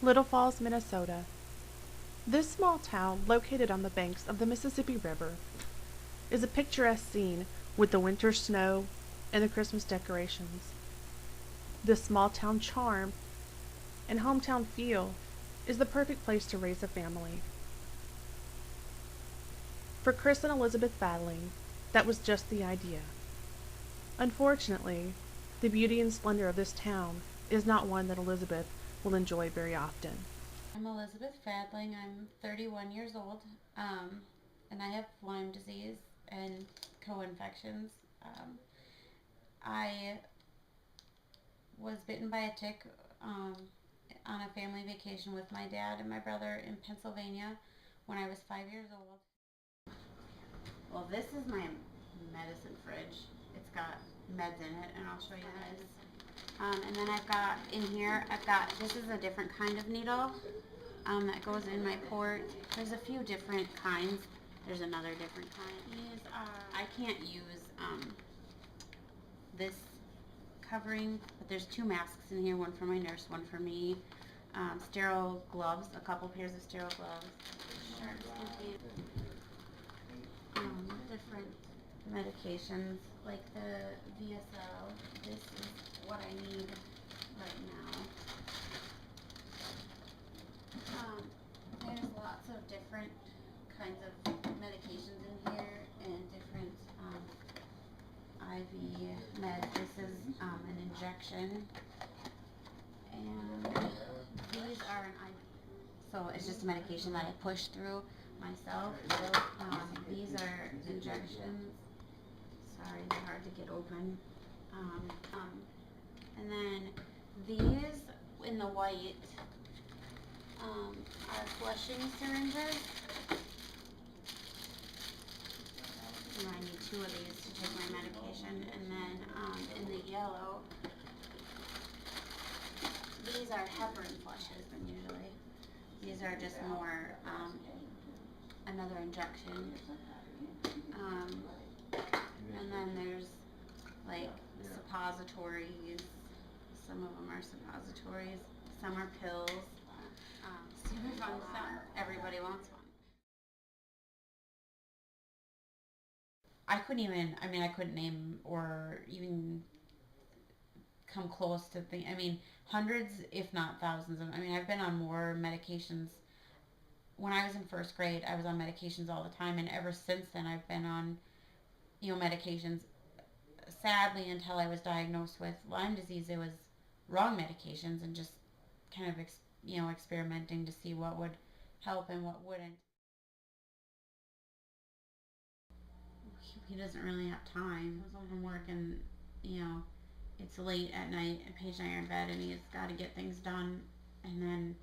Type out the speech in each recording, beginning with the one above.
Little Falls, Minnesota. This small town, located on the banks of the Mississippi River, is a picturesque scene with the winter snow and the Christmas decorations. This small town charm and hometown feel is the perfect place to raise a family. For Chris and Elizabeth Battling, that was just the idea. Unfortunately, the beauty and splendor of this town is not one that Elizabeth will enjoy very often. I'm Elizabeth Fadling. I'm 31 years old, and I have Lyme disease and co-infections. Um, I was bitten by a tick on a family vacation with my dad and my brother in Pennsylvania when I was 5 years old. Well, this is my medicine fridge. It's got meds in it, and I'll show you this. And then I've got in here, this is a different kind of needle that goes in my port. There's a few different kinds. There's another different kind. These are, I can't use this covering, but there's two masks in here, one for my nurse, one for me. Sterile gloves, a couple pairs of sterile gloves. Different medications like the VSL. This is what I need right now. There's lots of different kinds of medications in here and different IV meds. This is an injection, and these are an IV. So it's just a medication that I push through myself. These are injections. Sorry, they're hard to get open. And then these in the white are flushing syringes. And I need two of these to take my medication. And then in the yellow, these are heparin flushes, and usually these are just more another injection. And then there's like suppositories. Some of them are suppositories. Some are pills. Super fun stuff. Everybody wants one. I couldn't name or even come close to hundreds, if not thousands of, I've been on more medications. When I was in first grade, I was on medications all the time, and ever since then, I've been on, medications. Sadly, until I was diagnosed with Lyme disease, it was wrong medications and just kind of, experimenting to see what would help and what wouldn't. He doesn't really have time. He goes home from work and, you know, it's late at night and Paige and I are in bed and he's got to get things done. And then,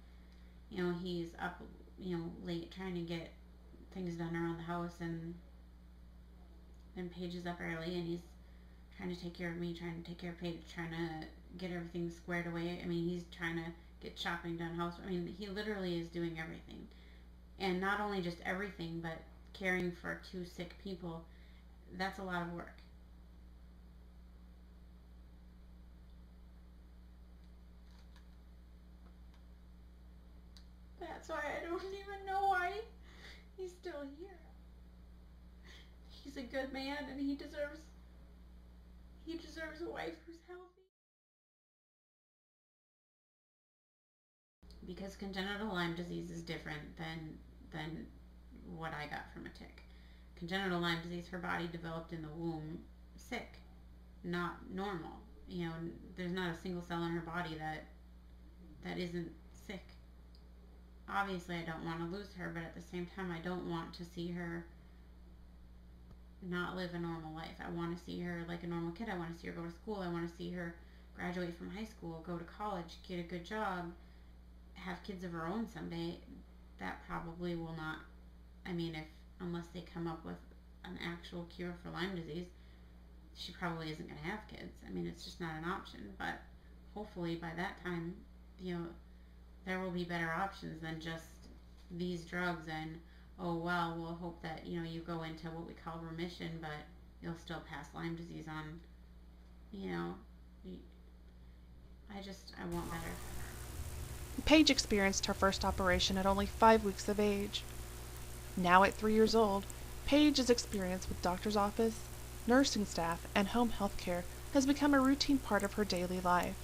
he's up, late trying to get things done around the house, and then Paige is up early and he's trying to take care of me, trying to take care of Paige, trying to get everything squared away. He's trying to get shopping done, house. He literally is doing everything. And not only just everything, but caring for two sick people. That's a lot of work. That's why I don't even know why he's still here. He's a good man and he deserves a wife who's healthy. Because congenital Lyme disease is different than what I got from a tick. Congenital Lyme disease, her body developed in the womb sick, not normal. There's not a single cell in her body that isn't sick. Obviously, I don't want to lose her, but at the same time, I don't want to see her not live a normal life. I want to see her like a normal kid. I want to see her go to school. I want to see her graduate from high school, go to college, get a good job, have kids of her own someday. That probably will not, unless they come up with an actual cure for Lyme disease, she probably isn't going to have kids. It's just not an option. But hopefully by that time, there will be better options than just these drugs. And oh well, we'll hope that you go into what we call remission, but you'll still pass Lyme disease on. I want better for her. Paige experienced her first operation at only 5 weeks of age. Now at 3 years old, Paige's experience with doctor's office, nursing staff, and home health care has become a routine part of her daily life.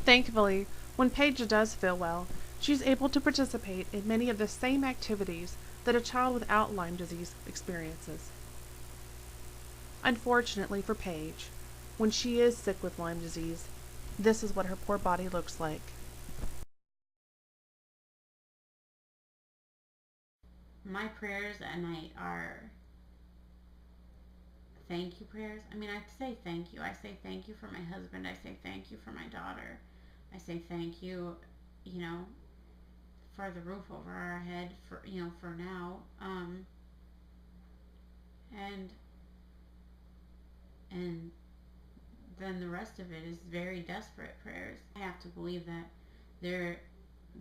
Thankfully, when Paige does feel well, she's able to participate in many of the same activities that a child without Lyme disease experiences. Unfortunately for Paige, when she is sick with Lyme disease, this is what her poor body looks like. My prayers at night are thank you prayers. I mean, I say thank you. I say thank you for my husband. I say thank you for my daughter. I say thank you, you know, for the roof over our head for for now. And and then the rest of it is very desperate prayers. I have to believe that there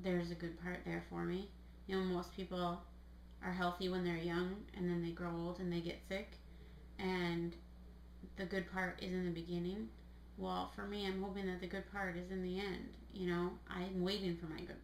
there's a good part there for me. Most people are healthy when they're young and then they grow old and they get sick, and the good part is in the beginning. Well, for me, I'm hoping that the good part is in the end. I'm waiting for my good